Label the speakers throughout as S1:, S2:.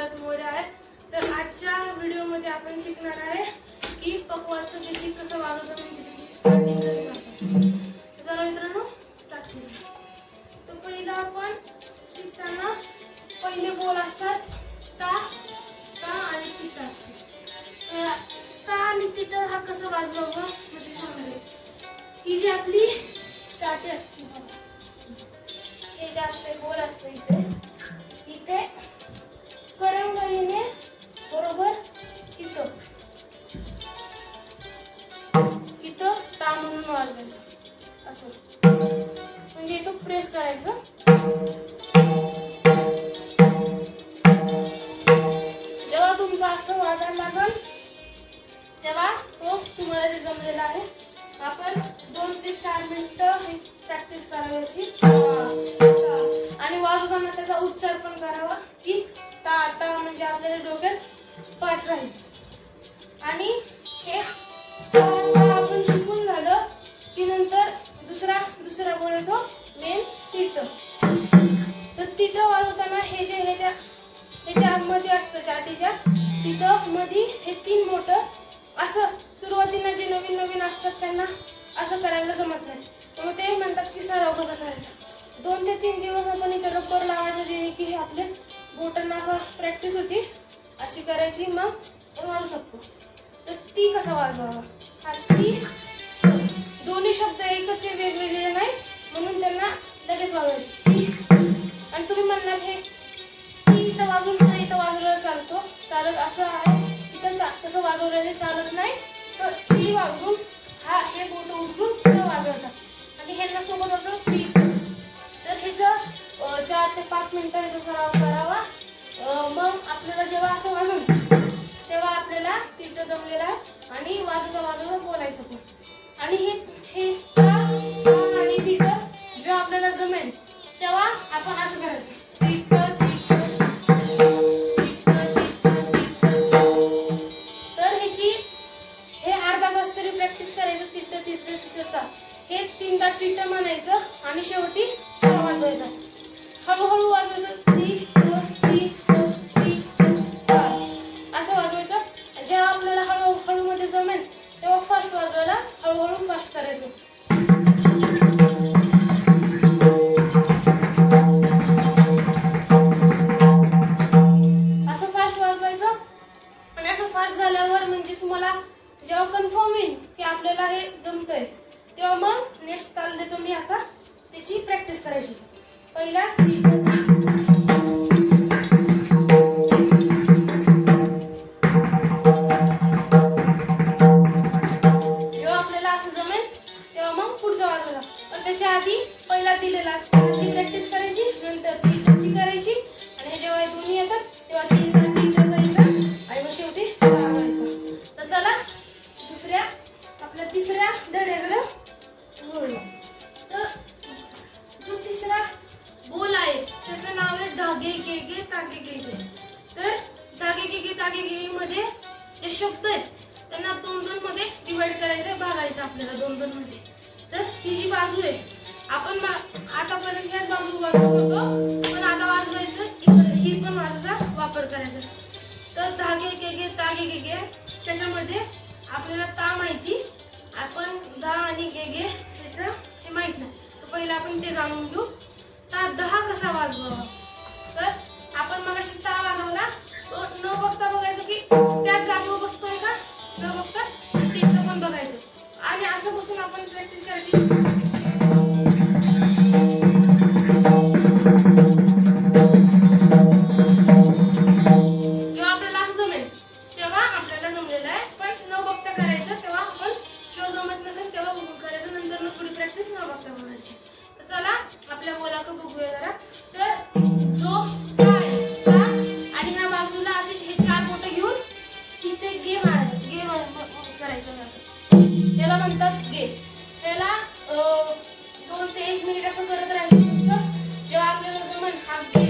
S1: सिद्धार्थ मोरे आहे। तर आजच्या व्हिडिओमध्ये आपण शिकणार आहे की पखवाजचं बेसिक कसं वाजवतात, म्हणजे त्याची स्टार्टिंग कशी करतात। चला मित्रांनो स्टार्ट करूया। तर पहिला आपण शिकताना पहिले बोल असतात ता ता आणि तिता असते। ता आणि तिता हा कसं वाजवावं म्हणजे सांगते। ही जी आपली चाटी असते, हे जे असते बोल असते इथे करंगळीने बरोबर इथं ता म्हणून वाजवायचं असं, म्हणजे इथं प्रेस करायचं। जेव्हा तुमचं असं वाजायला लागल तेव्हा तो तुम्हाला जे जमलेला आहे। आपण 2 ते 4 मिनिटं ही प्रॅक्टिस करावी आणि वाजवताना त्याचा उच्चार पण करावा की ता ता, म्हणजे आपल्या डोक्यात पाठ राहील। आणि हे आपण शिकून झालं की नंतर दुसरा बोल येतो मेन तिट। तर तिट वाजवताना हे जे ह्याच्या मध्ये असतं चाटीच्या तिथं मध्ये हे 3 बोटं असं सुरुवातीला जे नवीन असतात त्यांना असं करायला जमत नाही, मग ते म्हणतात की सराव कसा करायचा। 2 ते 3 दिवस आपण इथे रबर लावायचं, जे की आपले बोटांना असं प्रॅक्टिस होती अशी करायची, मग आपण वाजवू शकतो। तर ती कसा वाजवावा, हा ती दोन्ही शब्द एकच आहे, वेगवेगळे नाही, म्हणून त्यांना लगेच वाजवायचे। आणि तुम्ही म्हणणार हे ती इथं वाजवलं चालत असं आहे, इथं तसं वाजवलेलं चालत नाही। तर ती वाजवून हे बोट उचलून तो वाजवायचा आणि ह्यांना सोबत असं ती। तर ह्याचं 4 ते 5 मिनिटांचा सराव करावा। मग आपल्याला जेव्हा असं वाजवून तेव्हा आपल्याला तिट जमलेला आहे आणि वाजवता बोलायचं पण। आणि हे आणि तिट जेव्हा आपल्याला जमेल तेव्हा आपण असं करायचं तिट तिट। तर ह्याची हे अर्धा तास तरी प्रॅक्टिस करायचं तिट तिट तिट। हे 3दा तिट म्हणायचं आणि शेवटी वाजवायचं, हळूहळू वाजवायचं ती ती ती असं वाजवायचं। जेव्हा आपल्याला हळूहळू मध्ये जमेल तेव्हा फास्ट वाजवायला हळूहळू फास्ट करायचं। असं फास्ट वाजवायचं आणि असं फास्ट झाल्यावर म्हणजे तुम्हाला जेव्हा कन्फर्म येईल की आपल्याला हे जमतंय तेव्हा मग नेक्स्ट ताल देतो मी, आता त्याची प्रॅक्टिस करायची। पहिला जेव्हा आपल्याला असं जमेल तेव्हा मग पुढचं वाजवलं। पण त्याच्या आधी पहिला दिलेला प्रॅक्टिस करायची, नंतर तिची करायची, आणि हे जेव्हा दोन्ही येतात तेव्हा 3दा तिट करायचं आणि मग शेवटी वाजवायचं। तर चला आपल्या तिसऱ्या धड्याकडे वळू। तर जो तिसरा बोल आहे त्याचं नाव आहे धागे गे गे तागे गे गे। तर धागे गे गे तागे गे गे मध्ये जे शब्द आहेत त्यांना 2-2 मध्ये डिवाइड करायचं, भागायचं आपल्याला 2-2 मध्ये। तर ही जी बाजू आहे आपण आतापर्यंत ह्याच बाजू वाजवतो, पण आता वाजवायचं ही पण बाजूचा वापर करायचा। तर धागे गे गे तागे गे गे त्याच्यामध्ये आपल्याला ता माहिती, आपण धा आणि गे गे त्याचं हे माहित नाही, तर पहिला आपण ते जाणून घेऊ। ता 10 कसा वाजवावा। तर आपण मगाशी ता वाजवला तो न बघता बघायचं की त्याच जागेवर बसतोय का, न बघता तिथं पण बघायचं आणि असं बसून आपण प्रॅक्टिस करायची। जेव्हा आपल्याला असं जमेल तेव्हा आपल्याला जमलेलं आहे, पण न बघता करायचं। तेव्हा आपण जो जमत नसेल तेव्हा बघून करायचं, नंतर मग थोडी प्रॅक्टिस न बघता करायची। तर चला आपल्या बोलाकडे बघूया जरा। तर जो काय का आणि ह्या बाजूला असे हे 4 बोटं घेऊन तिथे गे करायचं असं, त्याला म्हणतात गे। त्याला 2 ते 1 मिनिट असं करत राहायचं। जेव्हा आपल्याला जमेल हा गे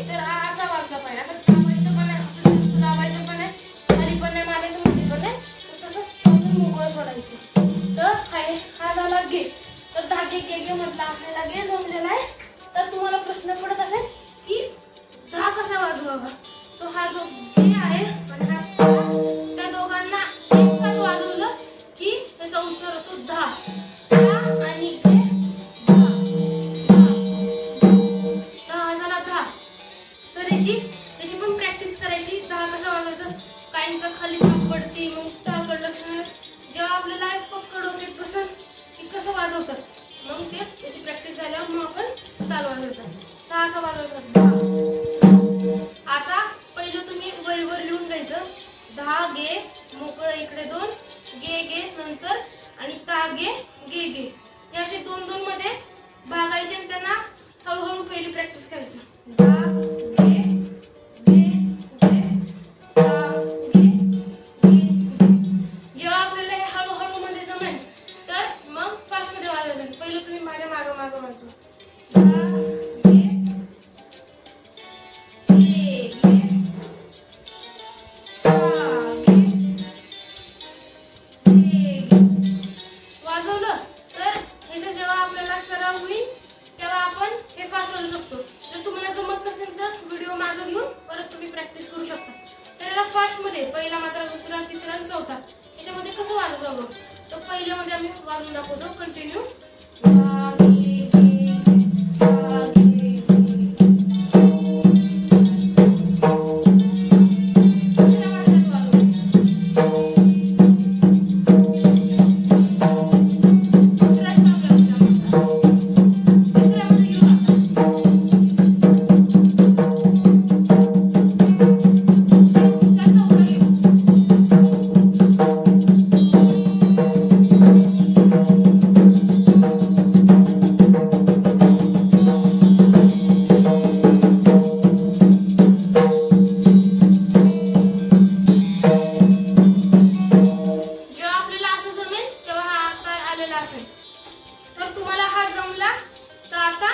S1: तर हा असा वाजला पाहिजे, असं दाबायचं पण आहे, असं दाबायचं पण आहे, खाली पण नाही मारायचं, मध्ये पण नाही, तसं मोकळं सोडायचं। तर हा झाला गे। तर धागे गे गे म्हटलं आपल्याला गे जमलेला आहे। तर तुम्हाला प्रश्न पडत असेल की धा कसा वाजवावा। वाजवायची त्याची पण प्रॅक्टिस करायची. 10 कसं वाजवायचं, काहींचा खाली थाप पडते, मग त्याकडे लक्ष नाही. जेव्हा आपल्याला पकड होते की कसं वाजवतात, मग ते त्याची प्रॅक्टिस झाल्यावर मग आपण ताल वाजवायचा. 10 असं वाजवायचा. 10. आता पहिलं तुम्ही वहीवर लिहून घ्यायचं. 10 गे मोकळं इकडे 2 गे गे नंतर आणि ता गे गे गे हे असे 2-2 मध्ये भागायचे आणि त्यांना हळूहळू पहिली प्रॅक्टिस करायची. 10 गे गे गे ता गे गे गे. जेव्हा आपल्याला हे हळूहळू मध्ये जमेल तर मग फास्ट मध्ये वाजवायचं. पहिलं तुम्ही माझ्या मागं मागं वाजवा. 10 गे गे गे वाजवलं तर ह्याचा जेव्हा आपल्याला सराव होईल तेव्हा आपण हे फास्ट वाजवू शकतो. जर तुम्हाला जमत नसेल तर व्हिडिओ मागे घेऊन परत तुम्ही प्रॅक्टिस करू शकता. तर याला फास्ट मध्ये पहिला मात्रा, दुसरा, तिसरा आणि चौथा याच्यामध्ये कसं वाजवावं तर पहिल्यामध्ये आम्ही वाजवून दाखवतो. कंटिन्यू तर तुम्हाला हा जमला तर आता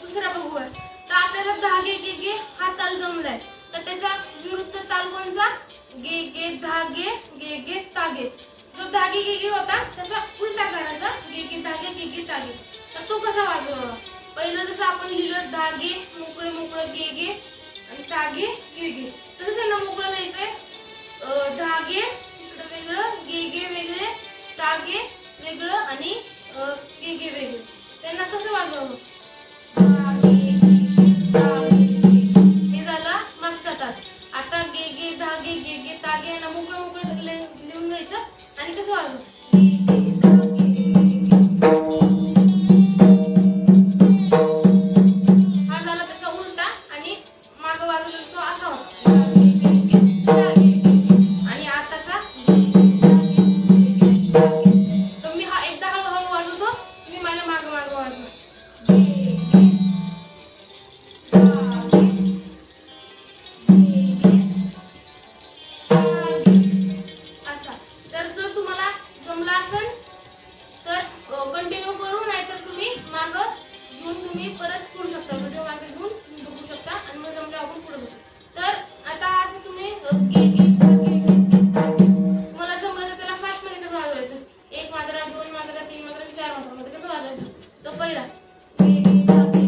S1: दुसरा बघूया. तर आपल्याला 10 गे गे गे हा ताल जमलाय तर त्याचा विरुद्ध ताल कोणता, गे गे 10 गे गे गे ता गे. जो 10 गे गे गे होता त्याचा उलटा करायचा, गे गे 10 गे गे गे ता गे. तर तो कसा वाजवावा, पहिलं जसं आपण लिहिलं 10 गे मोकळे मोकळं गे गे आणि ता गे गे गे तसंच यांना मोकळं लिहायचंय. 10 गे इकडे वेगळं, गे गे वेगळे, ता गे वेगळं आणि गे गे वेगळे. त्यांना कसं वाजवावं, हे झालं मागचा ताल. आता गे गे 10 गे गे गे ता गे यांना मोकळं मोकळं लिहून घ्यायचं आणि कसं वाजवावं, हा झाला त्याचा उलटा आणि मागं वाजवला तो असा होता. आणि आताचा तर मी हा एकदा हळूहळू वाजवतो, तुम्ही माझ्या मागं मागं वाजवा. असा. तर जर तुम्हाला जमला असेल तर कंटिन्यू करू, नाहीतर तुम्ही मागं घेऊन तुम्ही परत करू शकता. व्हिडिओ मागे घेऊन तुम्ही बघू शकता आणि मग जमलं आपण पुढे बघू. तर आता असं तुम्ही गे गे मला जमलं तर त्याला फास्ट मध्ये कसं वाजवायचं, 1 मात्रा, 2 मात्रा, 3 मात्रा, 4 मात्रा मध्ये कसं वाजवायचं. तर पहिला गे गे 10 गे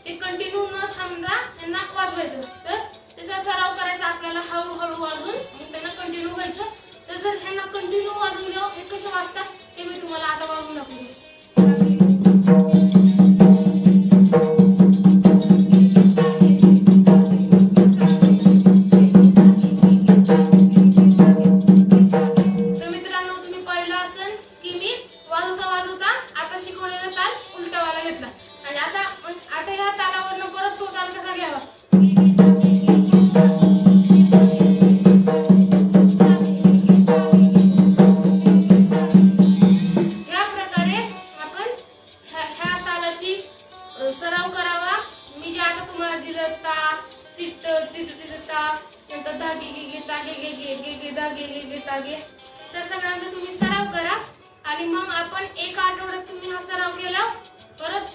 S1: गे कंटिन्यू न थांबता त्यांना वाजवायचं. तर त्याचा सराव करायचा आपल्याला हळूहळू वाजवून मग त्यांना कंटिन्यू व्हायचं. तर जर ह्यांना कंटिन्यू वाजवलं हे कसं वाजतात ते मी तुम्हाला आता वाजवून दाखवतो. तर मित्रांनो तुम्ही पाहिलं असेल की मी वाजवता वाजवता आता शिकवलेला ताल उलटावाला घेतला आणि आता ह्या तालावरनं परत तो ताल कसा घ्यावा, ह्या प्रकारे आपण ह्या तालाशी सराव करावा. मी जे आता तुम्हाला दिलं ता तिट तिट तिट ता नंतर धा गे गे गे ता गे गे गे गे गे धा गे गे गे ता गे, तर सगळ्यांचा तुम्ही सराव करा आणि मग आपण 1 आठवड्यात तुम्ही हा सराव केला परत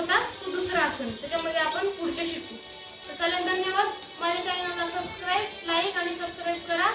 S1: होता तो दुसरा आसन, त्याच्यामध्ये आपण पुढचे शिकू. तर चला धन्यवाद. माझ्या चॅनलला लाईक आणि सबस्क्राईब करा.